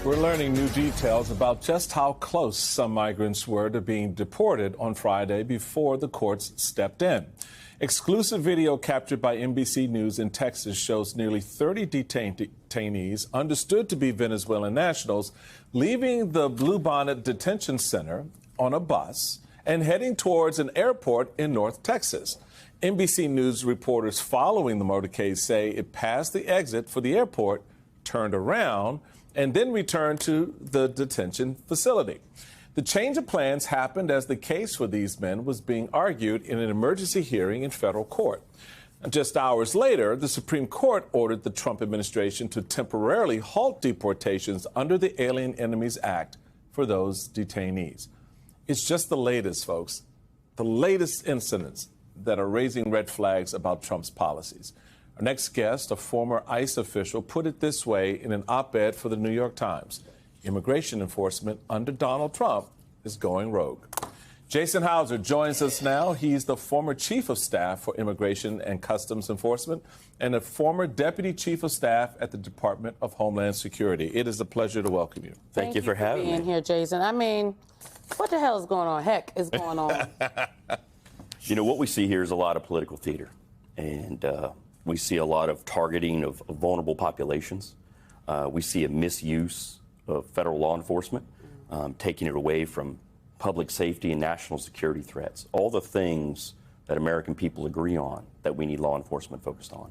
We're learning new details about just how close some migrants were to being deported on Friday before the courts stepped in. Exclusive video captured by NBC News in Texas shows nearly 30 detainees understood to be Venezuelan nationals leaving the Bluebonnet Detention Center on a bus and heading towards an airport in North Texas. NBC News reporters following the motorcade say it passed the exit for the airport, turned around, and then returned to the detention facility. The change of plans happened as the case for these men was being argued in an emergency hearing in federal court. Just hours later, the Supreme Court ordered the Trump administration to temporarily halt deportations under the Alien Enemies Act for those detainees. It's just the latest, folks, the latest incidents that are raising red flags about Trump's policies. Our next guest, a former ICE official, put it this way in an op-ed for the New York Times. Immigration enforcement under Donald Trump is going rogue. Jason Hauser joins us now. He's the former chief of staff for Immigration and Customs Enforcement and a former deputy chief of staff at the Department of Homeland Security. It is a pleasure to welcome you. Thank you for having me. Being here, Jason. I mean, what the hell is going on? Heck is going on. You know, what we see here is a lot of political theater, and we see a lot of targeting of vulnerable populations. We see a misuse of federal law enforcement, taking it away from public safety and national security threats, all the things that American people agree on that we need law enforcement focused on.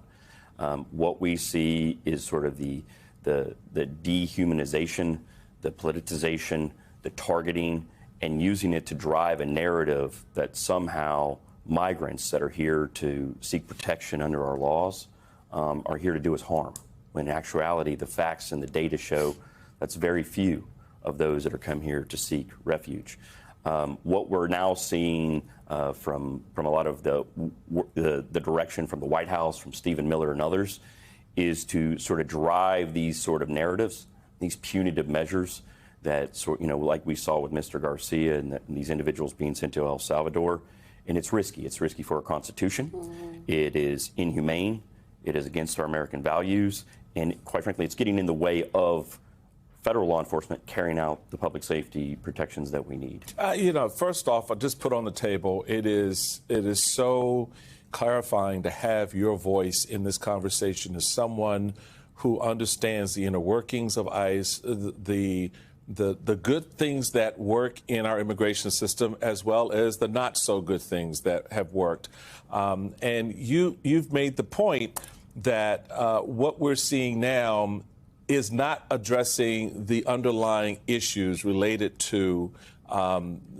What we see is sort of the dehumanization, the politicization, the targeting, and using it to drive a narrative that somehow migrants that are here to seek protection under our laws are here to do us harm, when in actuality the facts and the data show that's very few of those that are come here to seek refuge. What we're now seeing from a lot of the direction from the White House, from Stephen Miller and others, is to sort of drive these sort of narratives, these punitive measures that, like we saw with Mr. Garcia and these individuals being sent to El Salvador. And it's risky. It's risky for our Constitution. Mm-hmm. It is inhumane. It is against our American values. And quite frankly, it's getting in the way of federal law enforcement carrying out the public safety protections that we need. First off, I just put on the table, it is so clarifying to have your voice in this conversation as someone who understands the inner workings of ICE, the good things that work in our immigration system, as well as the not so good things that have worked. And you've made the point that what we're seeing now is not addressing the underlying issues related to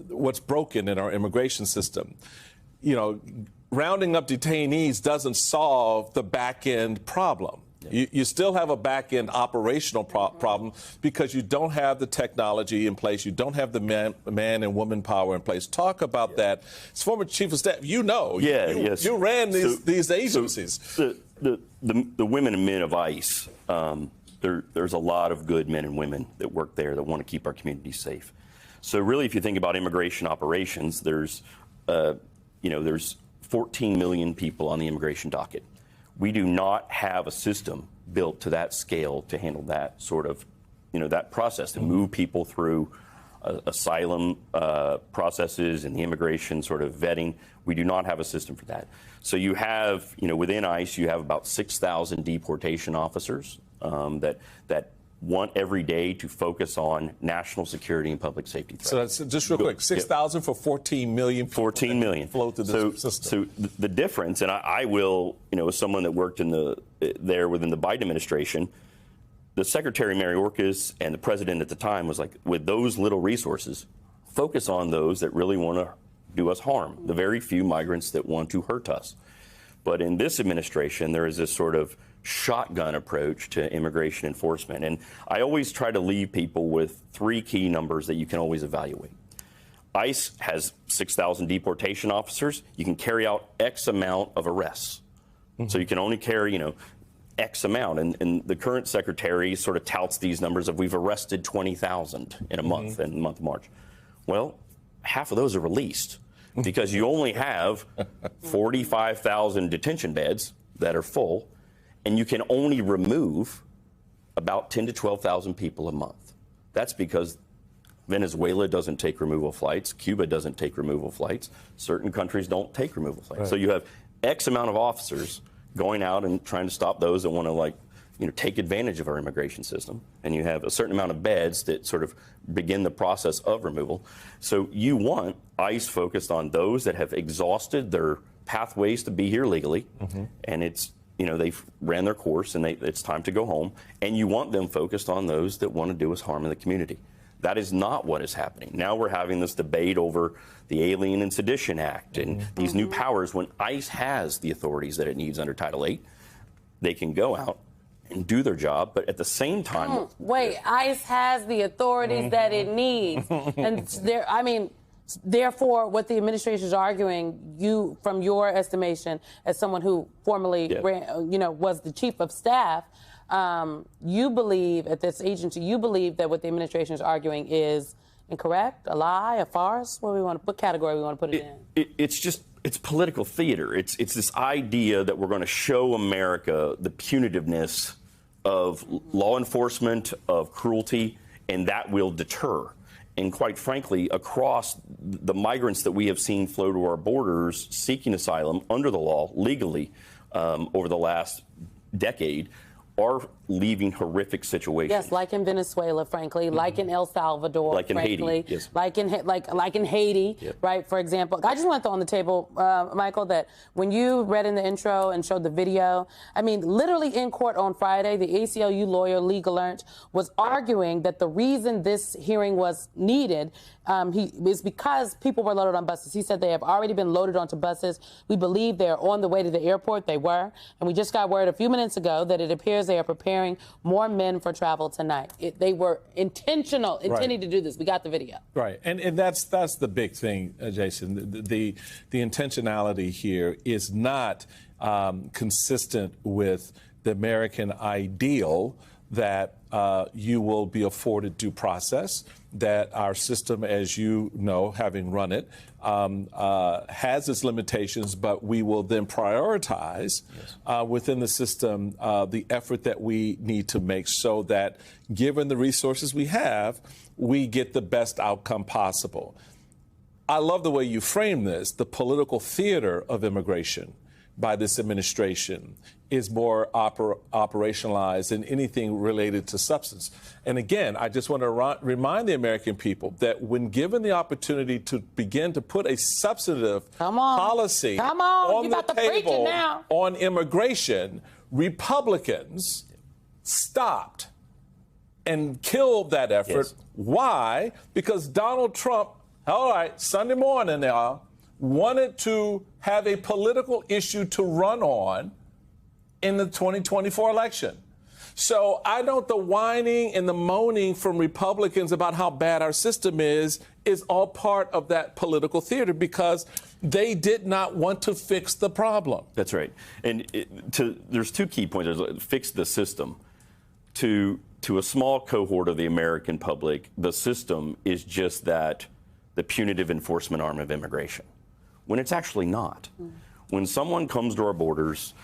what's broken in our immigration system. Rounding up detainees doesn't solve the back end problem. You still have a back-end operational problem because you don't have the technology in place. You don't have the man and woman power in place. Talk about that. As former chief of staff, you ran these agencies. So the women and men of ICE, there's a lot of good men and women that work there that want to keep our communities safe. So really, if you think about immigration operations, there's 14 million people on the immigration docket. We do not have a system built to that scale to handle that sort of, that process, to move people through asylum processes and the immigration sort of vetting. We do not have a system for that. So you have, within ICE, you have about 6,000 deportation officers that want every day to focus on national security and public safety threats. So that's just real quick, 6,000 for 14 million. 14 million flow through the system. So the difference, and I will, as someone that worked there within the Biden administration, the Secretary Mayorkas and the president at the time was like, with those little resources, focus on those that really want to do us harm, the very few migrants that want to hurt us. But in this administration, there is this sort of shotgun approach to immigration enforcement. And I always try to leave people with three key numbers that you can always evaluate. ICE has 6,000 deportation officers. You can carry out X amount of arrests. Mm-hmm. So you can only carry, X amount. And the current secretary sort of touts these numbers of we've arrested 20,000 in a month, in the month of March. Well, half of those are released because you only have 45,000 detention beds that are full, and you can only remove about 10 to 12,000 people a month. That's because Venezuela doesn't take removal flights. Cuba doesn't take removal flights. Certain countries don't take removal flights. Right. So you have X amount of officers going out and trying to stop those that want to, take advantage of our immigration system. And you have a certain amount of beds that sort of begin the process of removal. So you want ICE focused on those that have exhausted their pathways to be here legally, and it's, they've ran their course and it's time to go home. And you want them focused on those that want to do us harm in the community. That is not what is happening. Now we're having this debate over the Alien and Sedition Act and these new powers when ICE has the authorities that it needs under Title VIII. They can go out and do their job, but at the same time... Wait, ICE has the authorities that it needs. And therefore, what the administration is arguing, you, from your estimation, as someone who formerly was the chief of staff, you believe at this agency, you believe that what the administration is arguing is incorrect, a lie, a farce? What category we want to put it in? It's political theater. It's this idea that we're going to show America the punitiveness of law enforcement, of cruelty, and that will deter. And quite frankly, across the migrants that we have seen flow to our borders seeking asylum under the law legally over the last decade are leaving horrific situations. Yes, like in Venezuela, frankly, like in El Salvador, like in Haiti, yes. like in Haiti, right? For example, I just want to throw on the table, Michael, that when you read in the intro and showed the video, literally in court on Friday, the ACLU lawyer Lee Gallant was arguing that the reason this hearing was needed is because people were loaded on buses. He said they have already been loaded onto buses. We believe they're on the way to the airport. They were, and we just got word a few minutes ago that it appears they are preparing more men for travel tonight. They were intending to do this. We got the video. Right, and that's the big thing, Jason. The intentionality here is not consistent with the American ideal that you will be afforded due process, that our system, as you know, having run it, has its limitations, but we will then prioritize within the system the effort that we need to make so that, given the resources we have, we get the best outcome possible. I love the way you frame this. The political theater of immigration by this administration is more operationalized than anything related to substance. And again, I just want to remind the American people that when given the opportunity to begin to put a substantive policy on the table on immigration, Republicans stopped and killed that effort. Yes. Why? Because Donald Trump, all right, Sunday morning now, wanted to have a political issue to run on in the 2024 election. So I know the whining and the moaning from Republicans about how bad our system is all part of that political theater because they did not want to fix the problem. That's right. And there's two key points. There's fix the system. To a small cohort of the American public, the system is just that, the punitive enforcement arm of immigration, when it's actually not. When someone comes to our borders,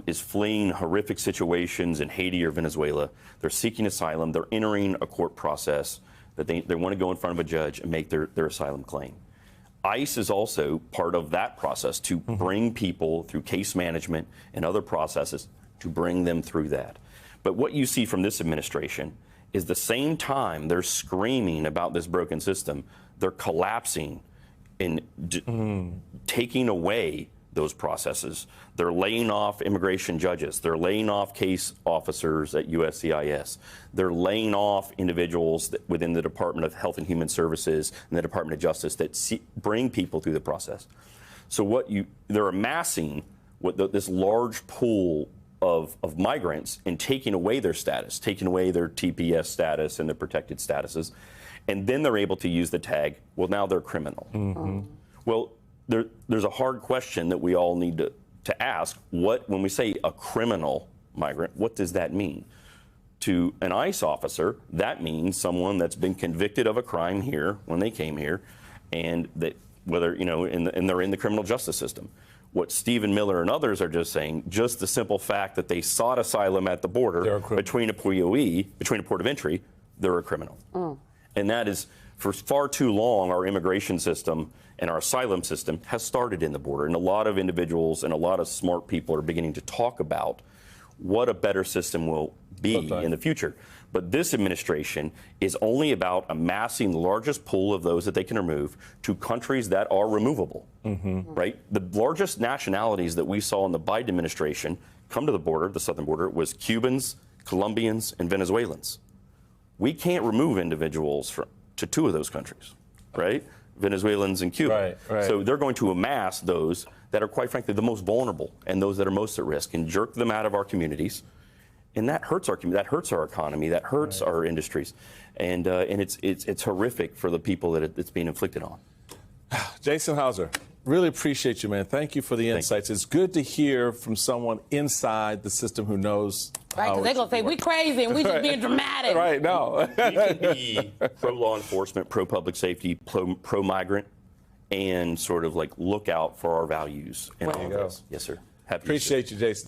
is fleeing horrific situations in Haiti or Venezuela, they're seeking asylum, they're entering a court process that they want to go in front of a judge and make their asylum claim. ICE is also part of that process to bring people through case management and other processes to bring them through that. But what you see from this administration is the same time they're screaming about this broken system, they're collapsing and taking away those processes. They're laying off immigration judges. They're laying off case officers at USCIS. They're laying off individuals within the Department of Health and Human Services and the Department of Justice that bring people through the process. So they're amassing this large pool of migrants and taking away their status, taking away their TPS status and their protected statuses. And then they're able to use the tag, well, now they're criminal. Well, there's a hard question that we all need to ask. When we say a criminal migrant, what does that mean? To an ICE officer, that means someone that's been convicted of a crime here when they came here, and that whether, and they're in the criminal justice system. What Stephen Miller and others are just saying, just the simple fact that they sought asylum at the border between a POE, between a port of entry, they're a criminal. And that is, for far too long, our immigration system and our asylum system has started in the border. And a lot of individuals and a lot of smart people are beginning to talk about what a better system will be in the future. But this administration is only about amassing the largest pool of those that they can remove to countries that are removable, right? The largest nationalities that we saw in the Biden administration come to the border, the southern border, was Cubans, Colombians, and Venezuelans. We can't remove individuals to two of those countries, right? Venezuelans and Cuba. Right. So they're going to amass those that are, quite frankly, the most vulnerable and those that are most at risk and jerk them out of our communities. And that hurts our community, that hurts our economy, that hurts our industries. And it's horrific for the people that it's being inflicted on. Jason Hauser, really appreciate you, man. Thank you for the insights. It's good to hear from someone inside the system who knows. Right, because they're going to say, we crazy and we just being dramatic. Right, no. We can be pro-law enforcement, pro-public safety, pro-migrant, and sort of like look out for our values. And all of this. Yes, sir. Appreciate you, Jason.